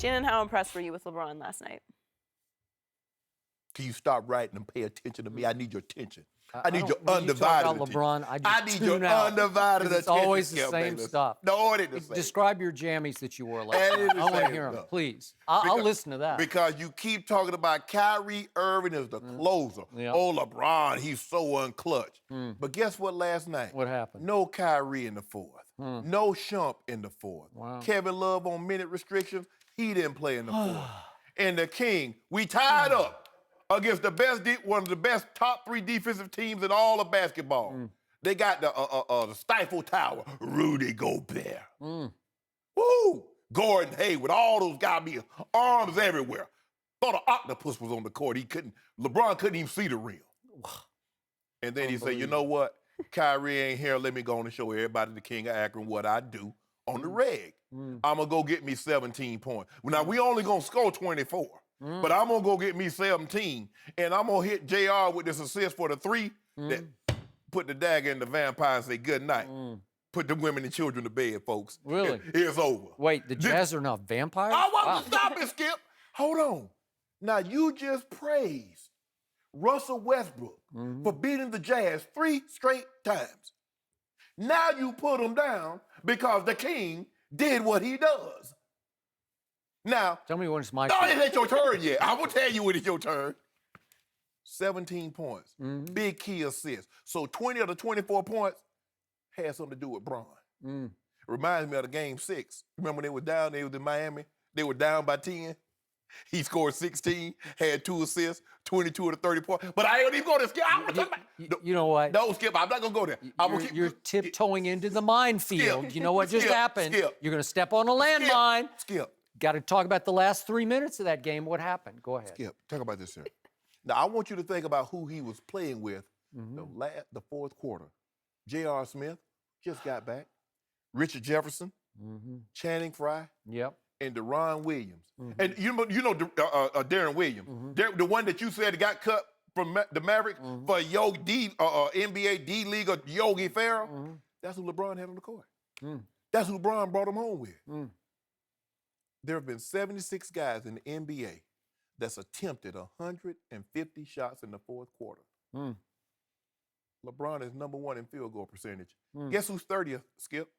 Shannon, how impressed were you with LeBron last night? Can you stop writing and pay attention to me? I need your attention. I need don't- your when you undivided talk about attention. LeBron, I just need tune your out, undivided 'cause it's attention. always the Skip same Bayless. stuff. No, it ain't the same. Describe your jammies that you wore last It night. ain't the I want to same hear them, stuff. please. I'll Because- listen to that. Because you keep talking about Kyrie Irving as the closer. Yeah. Oh, LeBron, he's so unclutch. But guess what last night? What happened? No Kyrie in the fourth. No Shump in the fourth. Wow. Kevin Love on minute restrictions, he didn't play in the fourth. And the King, we tied up against the best, one of the best top 3 defensive teams in all of basketball. They got the Stifle Tower, Rudy Gobert. Woo! Gordon Hayward, all those guys be arms everywhere. Thought an octopus was on the court. LeBron couldn't even see the rim. And then he said, you know what? Kyrie ain't here. Let me go on and show everybody the King of Akron what I do on the reg. I'm going to go get me 17 points. Now, we only going to score 24. But I'm going to go get me 17, and I'm going to hit JR with this assist for the 3 that put the dagger in the vampire and say good night. Put the women and children to bed, folks. Really? It's over. Wait, the Jazz are not vampires? I want to stop it, Skip. Hold on. Now, you just praised Russell Westbrook for beating the Jazz 3 straight times. Now you put him down because the King did what he does. Now, Tell me when it's my no, turn. it ain't your turn yet. I will tell you when it's your turn. 17 points. Big key assist. So 20 of the 24 points had something to do with Bron. Reminds me of the game 6. Remember when they were down, they was in Miami? They were down by 10. He scored 16, had 2 assists, 22 of the 30 points. But I ain't even going to Skip. You know what? No, Skip, I'm not going to go there. You're tiptoeing into the minefield. Skip. You know what just Skip. happened? Skip. You're going to step on a landmine. Skip. Got to talk about the last 3 minutes of that game. What happened? Go ahead. Skip, talk about this here. Now, I want you to think about who he was playing with the fourth quarter. J.R. Smith just got back. Richard Jefferson, Channing Frye, and Deron Williams. And you know Darren Williams, the one that you said got cut from the Mavericks for NBA D-League Yogi Ferrell. That's who LeBron had on the court. That's who LeBron brought him home with. There have been 76 guys in the NBA that's attempted 150 shots in the fourth quarter. LeBron is number 1 in field goal percentage. Guess who's 30th, Skip?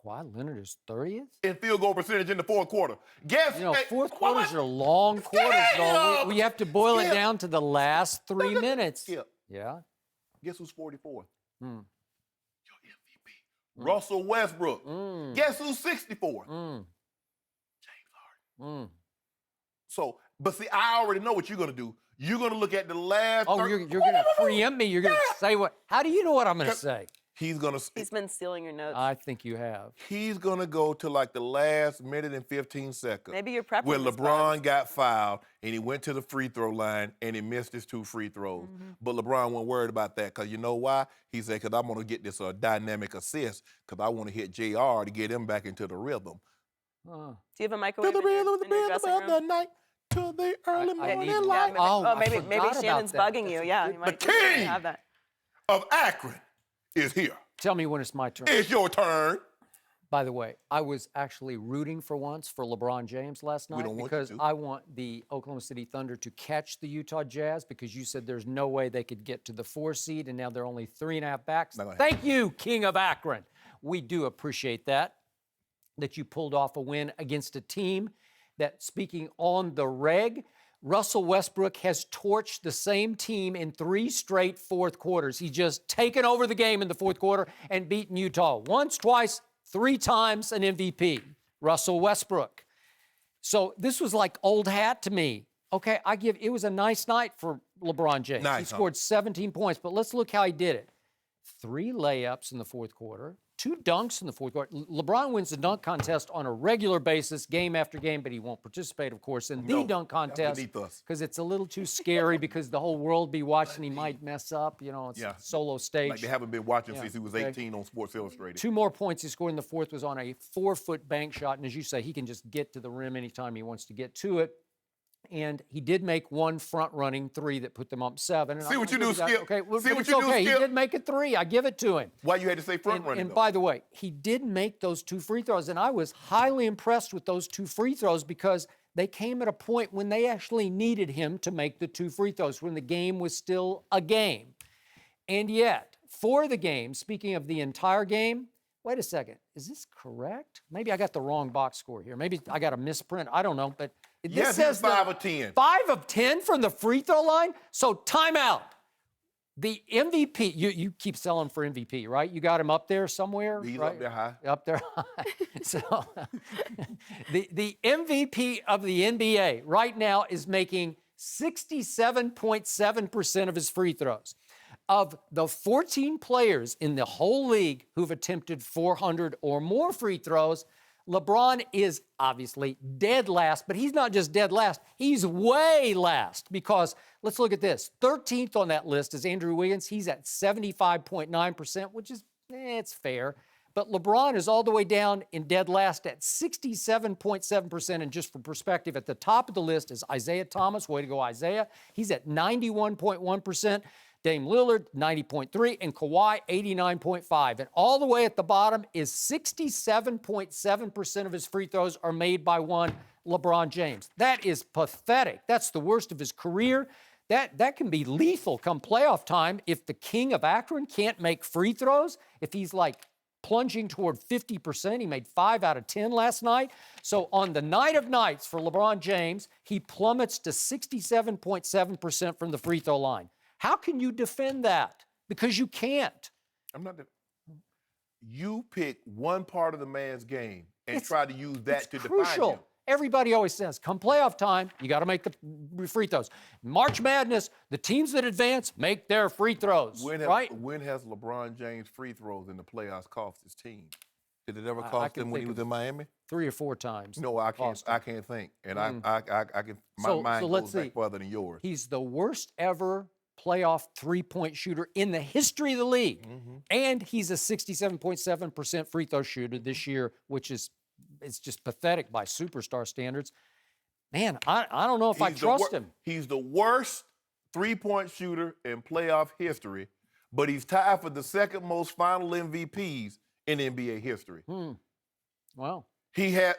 Kawhi Leonard is 30th? In field goal percentage in the fourth quarter. Guess fourth quarters are long quarters, though. We have to boil it down to the last 3 minutes. Skip. Yeah? Guess who's 44th? Russell Westbrook. Guess who's 64th? James Harden. So, but see, I already know what you're going to do. You're going to look at the last... Oh, you're going to preempt me. You're going to say what? How do you know what I'm going to say? He's been stealing your notes. I think you have. He's going to go to like the last minute and 15 seconds. Maybe you're prepping Where this, LeBron got fouled and he went to the free throw line and he missed his 2 free throws. But LeBron wasn't worried about that because you know why? He said, because I'm going to get this dynamic assist because I want to hit JR to get him back into the rhythm. Do you have a microwave To the rhythm in your dressing of the room? night, to the early I morning need- light. maybe Shannon's bugging you. Yeah, you might King have that. of Akron is here. Tell me when it's my turn. It's your turn. By the way, I was actually rooting for once for LeBron James last night because I want the Oklahoma City Thunder to catch the Utah Jazz because you said there's no way they could get to the 4 seed, and now they're only 3.5 backs. Thank you, King of Akron. We do appreciate that you pulled off a win against a team that, speaking on the reg, Russell Westbrook has torched the same team in 3 straight fourth quarters. He's just taken over the game in the fourth quarter and beaten Utah once, twice, 3 times an MVP, Russell Westbrook. So this was like old hat to me. Okay, it was a nice night for LeBron James. He scored 17 points, but let's look how he did it. 3 layups in the fourth quarter, 2 dunks in the fourth quarter. LeBron wins the dunk contest on a regular basis, game after game, but he won't participate, of course, in the dunk contest because it's a little too scary because the whole world be watching. He might mess up. You know, it's a solo stage. Like they haven't been watching since he was 18 on Sports Illustrated. 2 more points he scored in the fourth was on a 4-foot bank shot, and as you say, he can just get to the rim anytime he wants to get to it. And he did make one front-running three that put them up 7. And See what you do, Skip. Okay, well, See but what it's you do, okay. Skip. He did make it 3. I give it to him. Why you had to say front running? And by the way, he did make those 2 free throws, and I was highly impressed with those 2 free throws because they came at a point when they actually needed him to make the 2 free throws, when the game was still a game. And yet, for the game, speaking of the entire game, wait a second, is this correct? Maybe I got the wrong box score here. Maybe I got a misprint. I don't know, but this says 5 of 10. 5 of 10 from the free throw line? So timeout. The MVP, you keep selling for MVP, right? You got him up there somewhere? He's right? up there high. Up there high. So the MVP of the NBA right now is making 67.7% of his free throws. Of the 14 players in the whole league who've attempted 400 or more free throws, LeBron is obviously dead last, but he's not just dead last, he's way last because let's look at this. 13th on that list is Andrew Wiggins. He's at 75.9%, which is, it's fair. But LeBron is all the way down in dead last at 67.7%. And just for perspective, at the top of the list is Isaiah Thomas. Way to go, Isaiah. He's at 91.1%. Dame Lillard, 90.3, and Kawhi, 89.5. And all the way at the bottom is 67.7% of his free throws are made by one LeBron James. That is pathetic. That's the worst of his career. That can be lethal come playoff time if the king of Akron can't make free throws, if he's like plunging toward 50%. He made 5 out of 10 last night. So on the night of nights for LeBron James, he plummets to 67.7% from the free throw line. How can you defend that? Because you can't. I'm not. You pick one part of the man's game and try to use that to define him. Everybody always says, come playoff time, you got to make the free throws. March Madness, the teams that advance make their free throws, right? When has LeBron James' free throws in the playoffs cost his team? Did it ever cost him when he was in Miami? 3 or 4 times. No, I can't think. And I can. My mind goes back further than yours. He's the worst ever playoff three-point shooter in the history of the league. And he's a 67.7% free throw shooter this year, which is it's just pathetic by superstar standards. Man, I don't know if I trust him. He's the worst three-point shooter in playoff history, but he's tied for the second most final MVPs in NBA history. Wow. He had,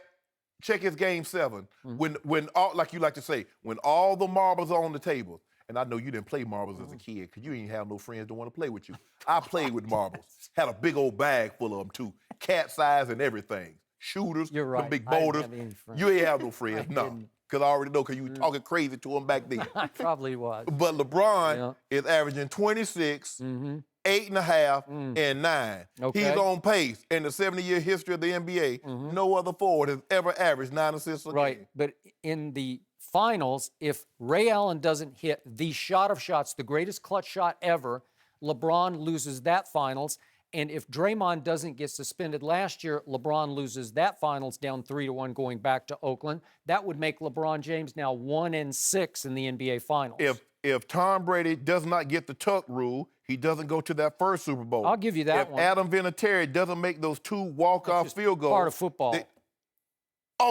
check his game 7, when all, like you like to say, when all the marbles are on the table. And I know you didn't play marbles as a kid because you ain't have no friends that want to play with you. I played with marbles. Had a big old bag full of them, too. Cat size and everything. Shooters, You're right. the big boulders. I didn't have any friends. You ain't have no friends, no. Because I already know because you were talking crazy to them back then. I probably was. But LeBron is averaging 26, 8.5, and 9. Okay. He's on pace. In the 70-year history of the NBA, no other forward has ever averaged 9 assists a game. Right, but in the finals, if Ray Allen doesn't hit the shot of shots, the greatest clutch shot ever, LeBron loses that finals. And if Draymond doesn't get suspended last year, LeBron loses that finals down 3-1 going back to Oakland. That would make LeBron James now 1-6 in the NBA finals. If Tom Brady does not get the tuck rule, he doesn't go to that first Super Bowl. I'll give you that if one. If Adam Vinatieri doesn't make those 2 walk-off field goals. Part of football.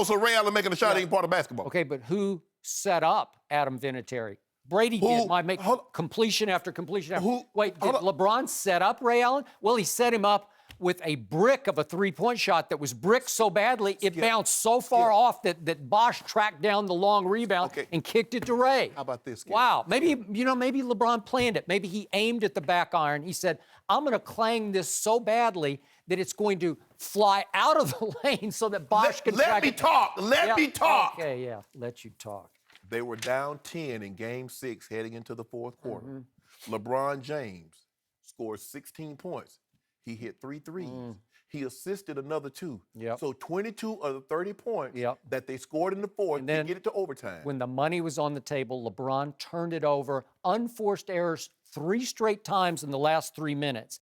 So Ray Allen making a shot ain't part of basketball. Okay, but who set up Adam Vinatieri? Brady did. Might make completion after completion after. Wait, did LeBron set up Ray Allen? Well, he set him up with a brick of a three-point shot that was bricked so badly it bounced so far off that Bosch tracked down the long rebound and kicked it to Ray. How about this, Skip? Wow. Maybe LeBron planned it. Maybe he aimed at the back iron. He said, I'm going to clang this so badly that it's going to fly out of the lane so that Bosch can track it. Let me talk. Let me talk. Okay, yeah. Let you talk. They were down 10 in Game 6 heading into the fourth quarter. LeBron James scored 16 points. He hit 3 threes. He assisted another 2. So 22 of the 30 points that they scored in the fourth to get it to overtime. When the money was on the table, LeBron turned it over. Unforced errors 3 straight times in the last 3 minutes.